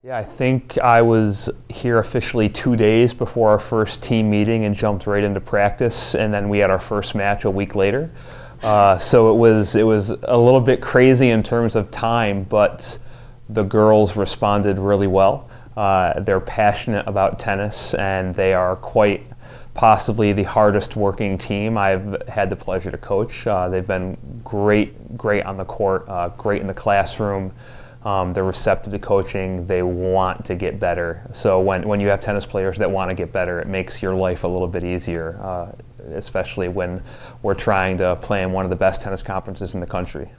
Yeah, I think I was here officially 2 days before our first team meeting and jumped right into practice, and then we had our first match a week later. So it was a little bit crazy in terms of time, but the girls responded really well. They're passionate about tennis, and they are quite possibly the hardest working team I've had the pleasure to coach. They've been great on the court, great in the classroom. They're receptive to coaching. They want to get better. So when you have tennis players that want to get better, it makes your life a little bit easier, especially when we're trying to play in one of the best tennis conferences in the country.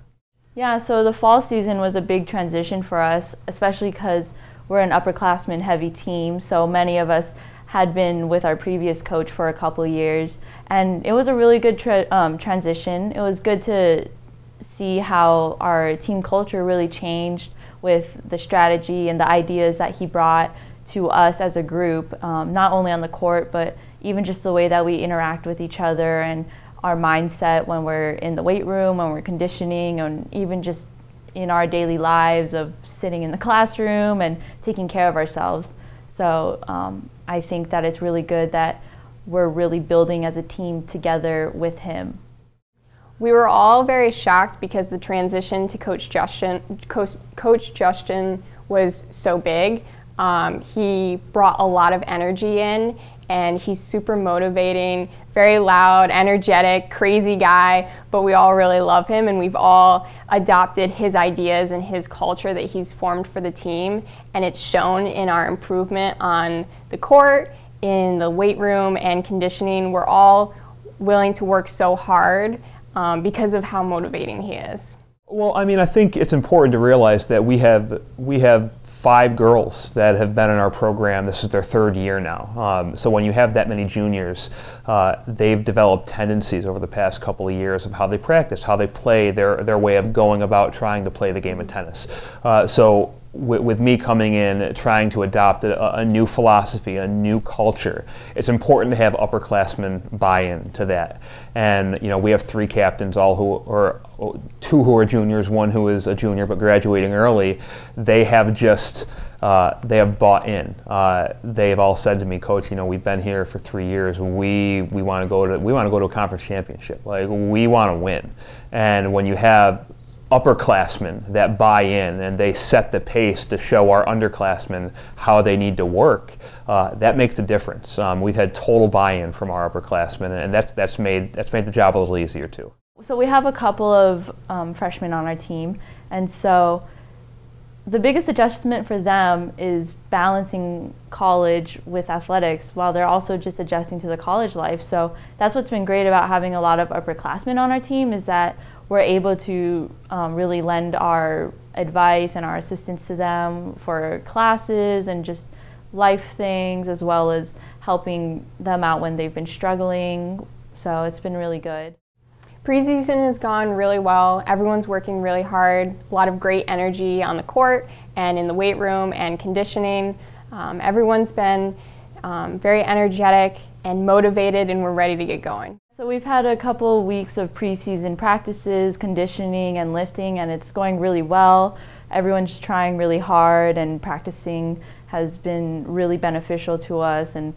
Yeah, so the fall season was a big transition for us, especially because we're an upperclassmen heavy team. So many of us had been with our previous coach for a couple years, and it was a really good transition. It was good to see how our team culture really changed with the strategy and the ideas that he brought to us as a group, not only on the court, but even just the way that we interact with each other and our mindset when we're in the weight room, when we're conditioning, and even just in our daily lives of sitting in the classroom and taking care of ourselves. So I think that it's really good that we're really building as a team together with him. We were all very shocked because the transition to Coach Justin was so big. He brought a lot of energy in, and he's super motivating, very loud, energetic, crazy guy, but we all really love him, and we've all adopted his ideas and his culture that he's formed for the team, and it's shown in our improvement on the court, in the weight room, and conditioning. We're all willing to work so hard because of how motivating he is. Well, I mean, I think it's important to realize that we have 5 girls that have been in our program. This is their 3rd year now. So when you have that many juniors, they've developed tendencies over the past couple of years of how they practice, how they play, their way of going about trying to play the game of tennis. So with me coming in, trying to adopt a new philosophy, a new culture, it's important to have upperclassmen buy in to that. And we have 3 captains, all who are 2 who are juniors, 1 who is a junior but graduating early. They have bought in. They've all said to me, Coach, we've been here for 3 years. We want to go to a conference championship. Like, we want to win. And when you have upperclassmen that buy in and they set the pace to show our underclassmen how they need to work, that makes a difference. We've had total buy-in from our upperclassmen, and that's made the job a little easier too. So we have a couple of freshmen on our team, and so the biggest adjustment for them is balancing college with athletics while they're also just adjusting to the college life. So that's what's been great about having a lot of upperclassmen on our team, is that we're able to really lend our advice and our assistance to them for classes and just life things, as well as helping them out when they've been struggling. So it's been really good. Preseason has gone really well. Everyone's working really hard. A lot of great energy on the court and in the weight room and conditioning. Everyone's been very energetic and motivated, and we're ready to get going. So we've had a couple weeks of preseason practices, conditioning and lifting, and it's going really well. Everyone's trying really hard, and practicing has been really beneficial to us, and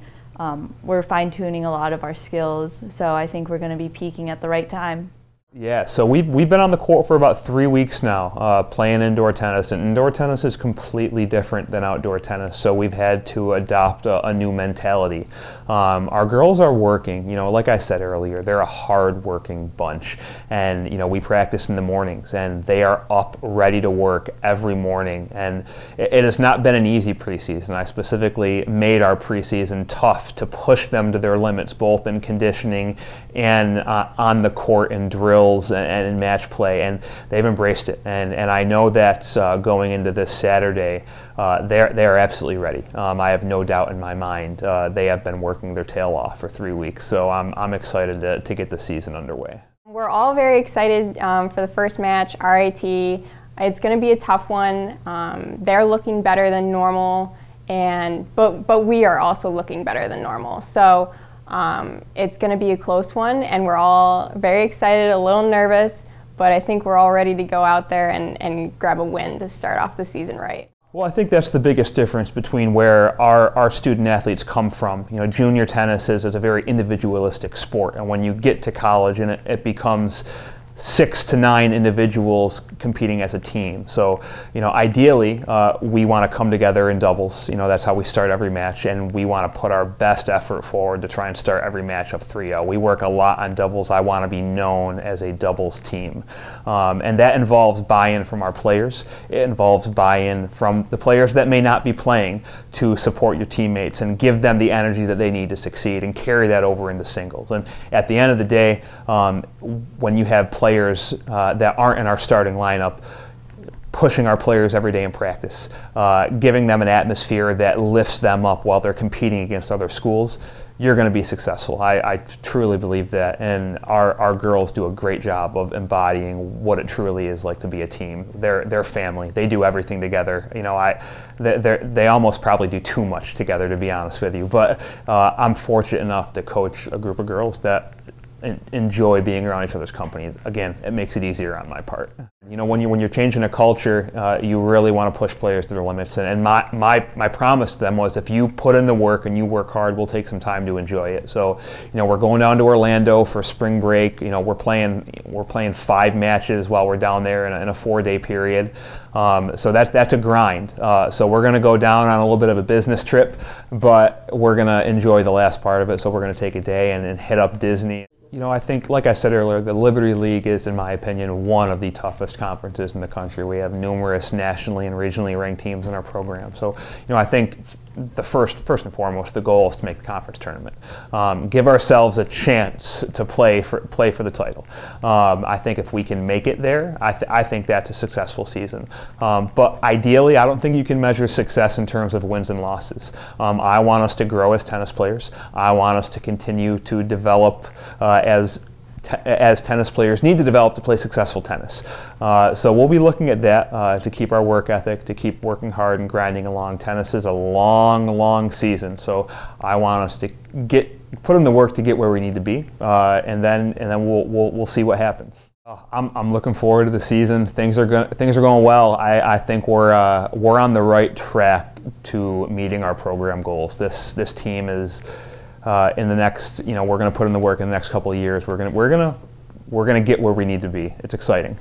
we're fine-tuning a lot of our skills. So I think we're going to be peaking at the right time. Yeah, so we've been on the court for about 3 weeks now, playing indoor tennis, and indoor tennis is completely different than outdoor tennis, so we've had to adopt a new mentality. Our girls are working, like I said earlier, they're a hard-working bunch, and we practice in the mornings, and they are up ready to work every morning, and it has not been an easy preseason. I specifically made our preseason tough to push them to their limits, both in conditioning and on the court and drills and in match play, and they've embraced it. And I know that going into this Saturday, they are absolutely ready. I have no doubt in my mind. They have been working their tail off for 3 weeks, so I'm excited to get the season underway. We're all very excited for the first match, RIT. It's going to be a tough one. They're looking better than normal, but we are also looking better than normal. So it's going to be a close one, and we're all very excited, a little nervous, but I think we're all ready to go out there and grab a win to start off the season right. Well, I think that's the biggest difference between where our student athletes come from. You know, junior tennis is a very individualistic sport, and when you get to college and it becomes 6 to 9 individuals competing as a team. So, you know, ideally, we want to come together in doubles. You know, that's how we start every match, and we want to put our best effort forward to try and start every match up 3-0. We work a lot on doubles. I want to be known as a doubles team. And that involves buy-in from our players. It involves buy-in from the players that may not be playing to support your teammates and give them the energy that they need to succeed and carry that over into singles. And at the end of the day, when you have players that aren't in our starting lineup, pushing our players every day in practice, giving them an atmosphere that lifts them up while they're competing against other schools, you're going to be successful. I truly believe that, and our girls do a great job of embodying what it truly is like to be a team. They're family. They do everything together. You know, they almost probably do too much together, to be honest with you. But I'm fortunate enough to coach a group of girls that enjoy being around each other's company. Again, it makes it easier on my part. You know, when you're changing a culture, you really want to push players to their limits. And my promise to them was, if you put in the work and you work hard, we'll take some time to enjoy it. So, you know, we're going down to Orlando for spring break. You know, we're playing 5 matches while we're down there in a 4-day period. So that's a grind. So we're going to go down on a little bit of a business trip, but we're going to enjoy the last part of it. So we're going to take a day and hit up Disney. You know, I think, like I said earlier, the Liberty League is, in my opinion, one of the toughest conferences in the country. We have numerous nationally and regionally ranked teams in our program. So, you know, I think the first and foremost, the goal is to make the conference tournament. Give ourselves a chance to play for the title. I think if we can make it there, I think that's a successful season. But ideally, I don't think you can measure success in terms of wins and losses. I want us to grow as tennis players. I want us to continue to develop as tennis players need to develop to play successful tennis. So we'll be looking at that to keep our work ethic, to keep working hard and grinding along. Tennis is a long season, so I want us to put in the work to get where we need to be, and then we'll see what happens. I'm looking forward to the season. Things are going well. I think we're on the right track to meeting our program goals. This team is. In the next, you know, we're going to put in the work in the next couple of years. We're going to get where we need to be. It's exciting.